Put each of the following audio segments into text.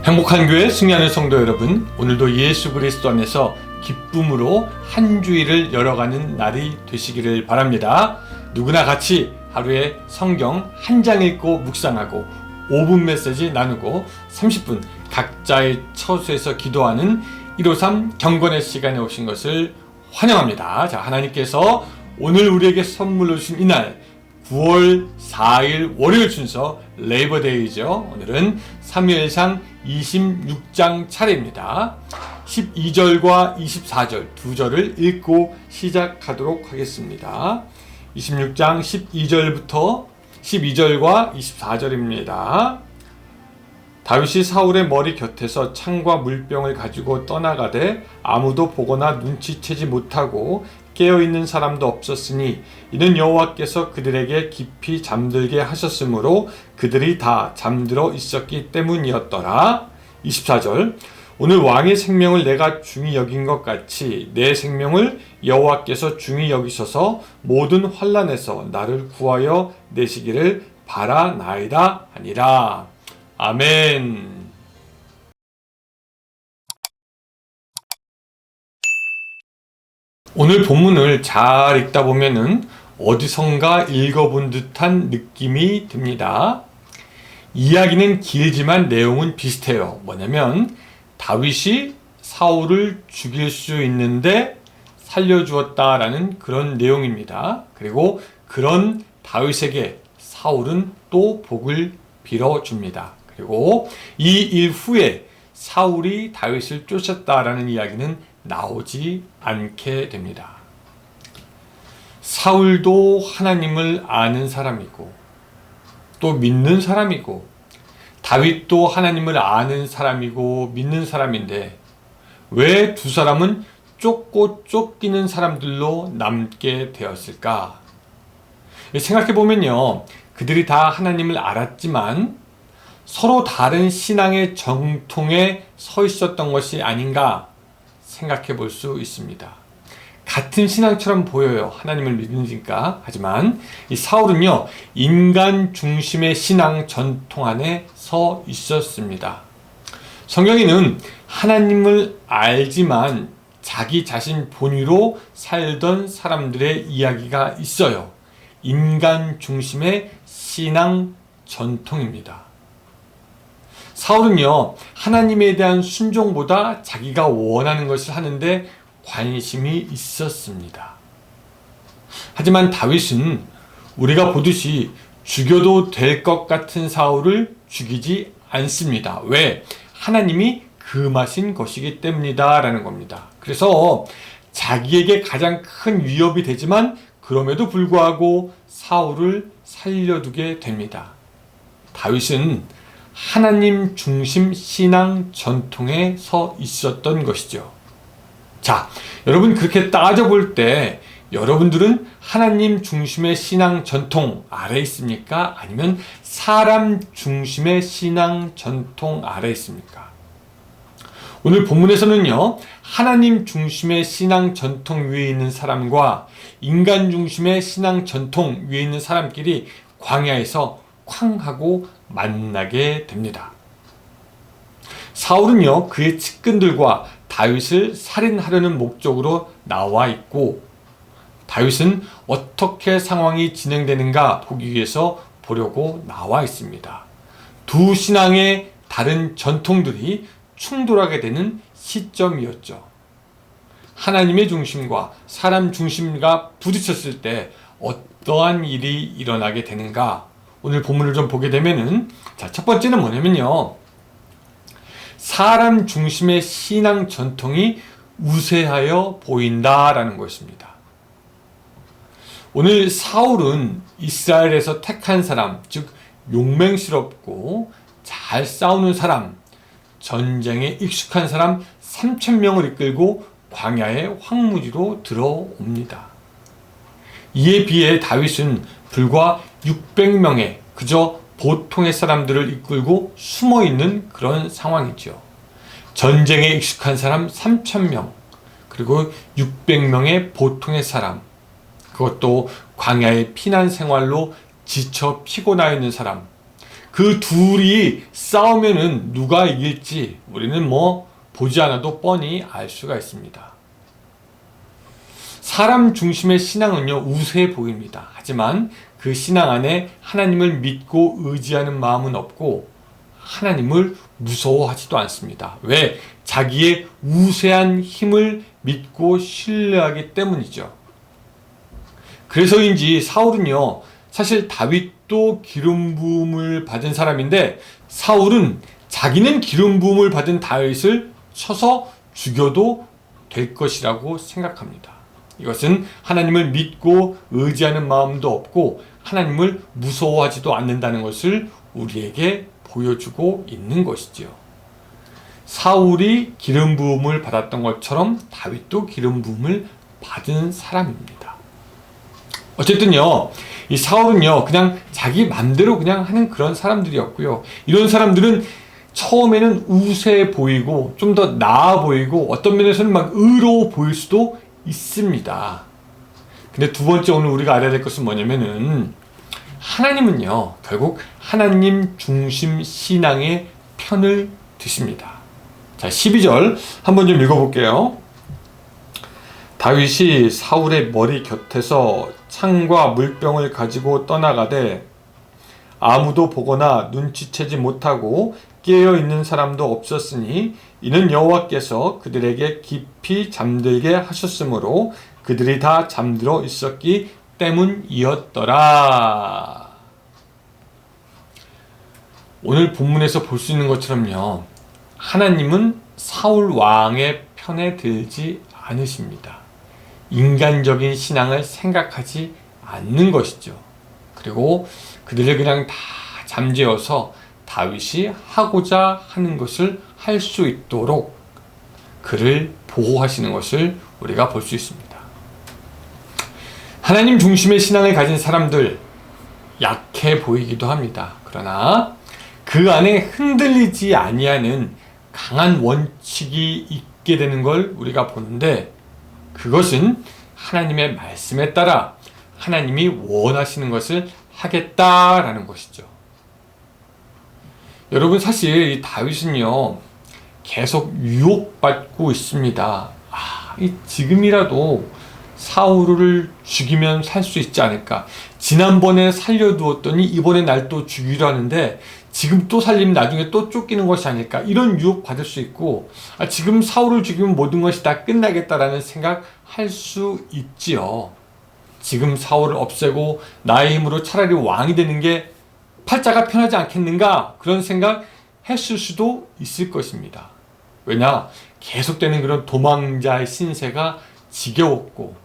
행복한 교회 승리하는 성도 여러분, 오늘도 예수 그리스도 안에서 기쁨으로 한 주일을 열어가는 날이 되시기를 바랍니다. 누구나 같이 하루에 성경 한 장 읽고 묵상하고 5분 메시지 나누고 30분 각자의 처소에서 기도하는 153 경건의 시간에 오신 것을 환영합니다. 자, 하나님께서 오늘 우리에게 선물로 주신 이날 9월 4일 월요일 순서 레이버데이죠. 오늘은 사무엘상 26장 차례입니다. 12절과 24절 두 절을 읽고 시작하도록 하겠습니다. 26장 12절부터 12절과 24절입니다. 다윗이 사울의 머리 곁에서 창과 물병을 가지고 떠나가되 아무도 보거나 눈치채지 못하고 깨어있는 사람도 없었으니 이는 여호와께서 그들에게 깊이 잠들게 하셨으므로 그들이 다 잠들어 있었기 때문이었더라. 24절 오늘 왕의 생명을 내가 중히 여긴 것 같이 내 생명을 여호와께서 중히 여기셔서 모든 환난에서 나를 구하여 내시기를 바라나이다 하니라. 아멘. 오늘 본문을 잘 읽다 보면은 어디선가 읽어본 듯한 느낌이 듭니다. 이야기는 길지만 내용은 비슷해요. 뭐냐면 다윗이 사울을 죽일 수 있는데 살려주었다라는 그런 내용입니다. 그리고 그런 다윗에게 사울은 또 복을 빌어줍니다. 그리고 이 일 후에 사울이 다윗을 쫓았다라는 이야기는 나오지 않게 됩니다. 사울도 하나님을 아는 사람이고 또 믿는 사람이고 다윗도 하나님을 아는 사람이고 믿는 사람인데 왜 두 사람은 쫓고 쫓기는 사람들로 남게 되었을까? 생각해보면요, 그들이 다 하나님을 알았지만 서로 다른 신앙의 정통에 서 있었던 것이 아닌가 생각해 볼 수 있습니다. 같은 신앙처럼 보여요. 하나님을 믿으니까. 하지만 이 사울은요, 인간 중심의 신앙 전통 안에 서 있었습니다. 성경에는 하나님을 알지만 자기 자신 본위로 살던 사람들의 이야기가 있어요. 인간 중심의 신앙 전통입니다. 사울은요, 하나님에 대한 순종보다 자기가 원하는 것을 하는데 관심이 있었습니다. 하지만 다윗은 우리가 보듯이 죽여도 될 것 같은 사울을 죽이지 않습니다. 왜? 하나님이 금하신 것이기 때문이다 라는 겁니다. 그래서 자기에게 가장 큰 위협이 되지만 그럼에도 불구하고 사울을 살려두게 됩니다. 다윗은 하나님 중심 신앙 전통에 서 있었던 것이죠. 자, 여러분 그렇게 따져볼 때 여러분들은 하나님 중심의 신앙 전통 아래 있습니까? 아니면 사람 중심의 신앙 전통 아래 있습니까? 오늘 본문에서는요, 하나님 중심의 신앙 전통 위에 있는 사람과 인간 중심의 신앙 전통 위에 있는 사람끼리 광야에서 쾅 하고 만나게 됩니다. 사울은요, 그의 측근들과 다윗을 살인하려는 목적으로 나와 있고 다윗은 어떻게 상황이 진행되는가 보기 위해서 보려고 나와 있습니다. 두 신앙의 다른 전통들이 충돌하게 되는 시점이었죠. 하나님의 중심과 사람 중심과 부딪혔을 때 어떠한 일이 일어나게 되는가? 오늘 본문을 좀 보게 되면은, 자, 첫 번째는 뭐냐면요, 사람 중심의 신앙 전통이 우세하여 보인다라는 것입니다. 오늘 사울은 이스라엘에서 택한 사람, 즉 용맹스럽고 잘 싸우는 사람, 전쟁에 익숙한 사람 3,000명을 이끌고 광야의 황무지로 들어옵니다. 이에 비해 다윗은 불과 600명의 그저 보통의 사람들을 이끌고 숨어있는 그런 상황이죠. 전쟁에 익숙한 사람 3,000명, 그리고 600명의 보통의 사람, 그것도 광야의 피난 생활로 지쳐 피곤하 있는 사람, 그 둘이 싸우면은 누가 이길지 우리는 보지 않아도 뻔히 알 수가 있습니다. 사람 중심의 신앙은요, 우세해 보입니다. 하지만 그 신앙 안에 하나님을 믿고 의지하는 마음은 없고 하나님을 무서워하지도 않습니다. 왜? 자기의 우세한 힘을 믿고 신뢰하기 때문이죠. 그래서인지 사울은요, 사실 다윗도 기름 부음을 받은 사람인데 사울은 자기는 기름 부음을 받은 다윗을 쳐서 죽여도 될 것이라고 생각합니다. 이것은 하나님을 믿고 의지하는 마음도 없고 하나님을 무서워하지도 않는다는 것을 우리에게 보여주고 있는 것이지요. 사울이 기름 부음을 받았던 것처럼 다윗도 기름 부음을 받은 사람입니다. 어쨌든요, 이 사울은요, 그냥 자기 맘대로 그냥 하는 그런 사람들이었고요. 이런 사람들은 처음에는 우세해 보이고 좀 더 나아 보이고 어떤 면에서는 막 의로워 보일 수도 있습니다. 근데 두 번째 오늘 우리가 알아야 될 것은 뭐냐면은 하나님은요, 결국 하나님 중심 신앙의 편을 드십니다. 자, 12절 한번 좀 읽어볼게요. 다윗이 사울의 머리 곁에서 창과 물병을 가지고 떠나가되 아무도 보거나 눈치채지 못하고 깨어있는 사람도 없었으니 이는 여호와께서 그들에게 깊이 잠들게 하셨으므로 그들이 다 잠들어 있었기 때문이었더라. 오늘 본문에서 볼 수 있는 것처럼요, 하나님은 사울 왕의 편에 들지 않으십니다. 인간적인 신앙을 생각하지 않는 것이죠. 그리고 그들을 그냥 다 잠재워서 다윗이 하고자 하는 것을 할 수 있도록 그를 보호하시는 것을 우리가 볼 수 있습니다. 하나님 중심의 신앙을 가진 사람들, 약해 보이기도 합니다. 그러나 그 안에 흔들리지 아니하는 강한 원칙이 있게 되는 걸 우리가 보는데, 그것은 하나님의 말씀에 따라 하나님이 원하시는 것을 하겠다라는 것이죠. 여러분, 사실 이 다윗은요, 계속 유혹받고 있습니다. 지금이라도 사울을 죽이면 살 수 있지 않을까. 지난번에 살려두었더니 이번에 날 또 죽이려 하는데 지금 또 살리면 나중에 또 쫓기는 것이 아닐까. 이런 유혹 받을 수 있고, 지금 사울을 죽이면 모든 것이 다 끝나겠다라는 생각할 수 있지요. 지금 사울을 없애고 나의 힘으로 차라리 왕이 되는 게 팔자가 편하지 않겠는가, 그런 생각 했을 수도 있을 것입니다. 왜냐? 계속되는 그런 도망자의 신세가 지겨웠고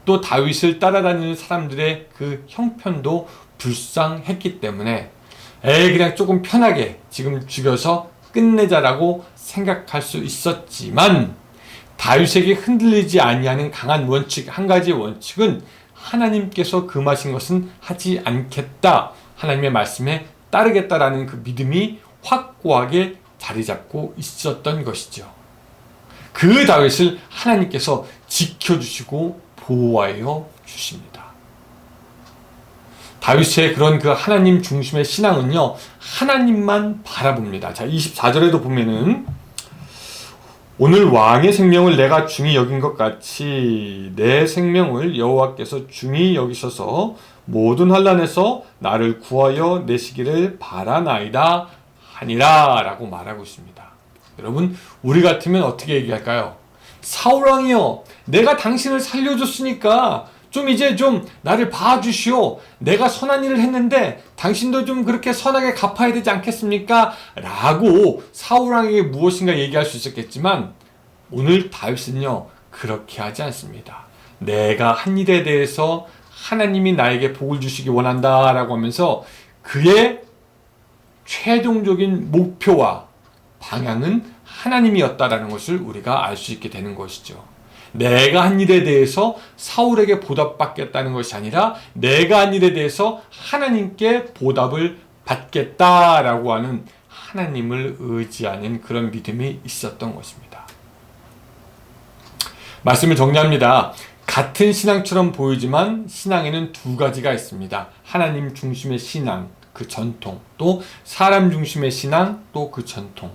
또 다윗을 따라다니는 사람들의 그 형편도 불쌍했기 때문에 그냥 조금 편하게 지금 죽여서 끝내자라고 생각할 수 있었지만, 다윗에게 흔들리지 아니하는 강한 원칙, 한 가지 원칙은 하나님께서 금하신 것은 하지 않겠다, 하나님의 말씀에 따르겠다라는 그 믿음이 확고하게 자리 잡고 있었던 것이죠. 그 다윗을 하나님께서 지켜주시고 보호하여 주십니다. 다윗의 그런 그 하나님 중심의 신앙은요, 하나님만 바라봅니다. 자, 24절에도 보면은 오늘 왕의 생명을 내가 중히 여긴 것 같이 내 생명을 여호와께서 중히 여기셔서 모든 환난에서 나를 구하여 내시기를 바라나이다 하니라 라고 말하고 있습니다. 여러분, 우리 같으면 어떻게 얘기할까요? 사울왕이여, 내가 당신을 살려줬으니까 이제 나를 봐주시오. 내가 선한 일을 했는데 당신도 좀 그렇게 선하게 갚아야 되지 않겠습니까? 라고 사울왕에게 무엇인가 얘기할 수 있었겠지만, 오늘 다윗은요, 그렇게 하지 않습니다. 내가 한 일에 대해서 하나님이 나에게 복을 주시기 원한다 라고 하면서 그의 최종적인 목표와 방향은 하나님이었다라는 것을 우리가 알 수 있게 되는 것이죠. 내가 한 일에 대해서 사울에게 보답받겠다는 것이 아니라 내가 한 일에 대해서 하나님께 보답을 받겠다라고 하는 하나님을 의지하는 그런 믿음이 있었던 것입니다. 말씀을 정리합니다. 같은 신앙처럼 보이지만 신앙에는 두 가지가 있습니다. 하나님 중심의 신앙, 그 전통, 또 사람 중심의 신앙, 또 그 전통.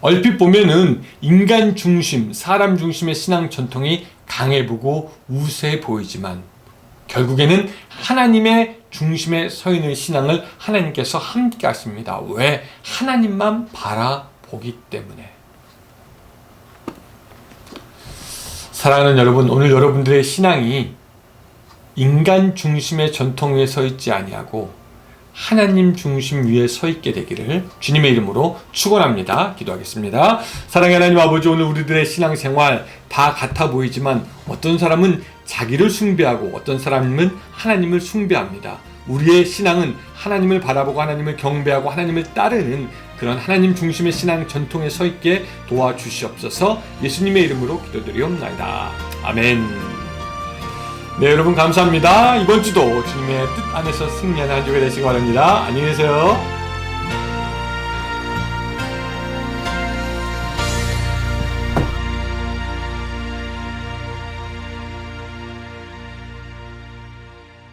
얼핏 보면은 인간 중심, 사람 중심의 신앙 전통이 강해 보고 우세해 보이지만 결국에는 하나님의 중심에 서 있는 신앙을 하나님께서 함께 하십니다. 왜? 하나님만 바라보기 때문에. 사랑하는 여러분, 오늘 여러분들의 신앙이 인간 중심의 전통 위에 서 있지 아니하고 하나님 중심 위에 서 있게 되기를 주님의 이름으로 축원합니다. 기도하겠습니다. 사랑의 하나님 아버지, 오늘 우리들의 신앙생활 다 같아 보이지만 어떤 사람은 자기를 숭배하고 어떤 사람은 하나님을 숭배합니다. 우리의 신앙은 하나님을 바라보고 하나님을 경배하고 하나님을 따르는 그런 하나님 중심의 신앙 전통에 서 있게 도와주시옵소서. 예수님의 이름으로 기도드리옵나이다. 아멘. 네, 여러분 감사합니다. 이번 주도 주님의 뜻 안에서 승리하는 한 주가 되시기 바랍니다. 안녕히 계세요.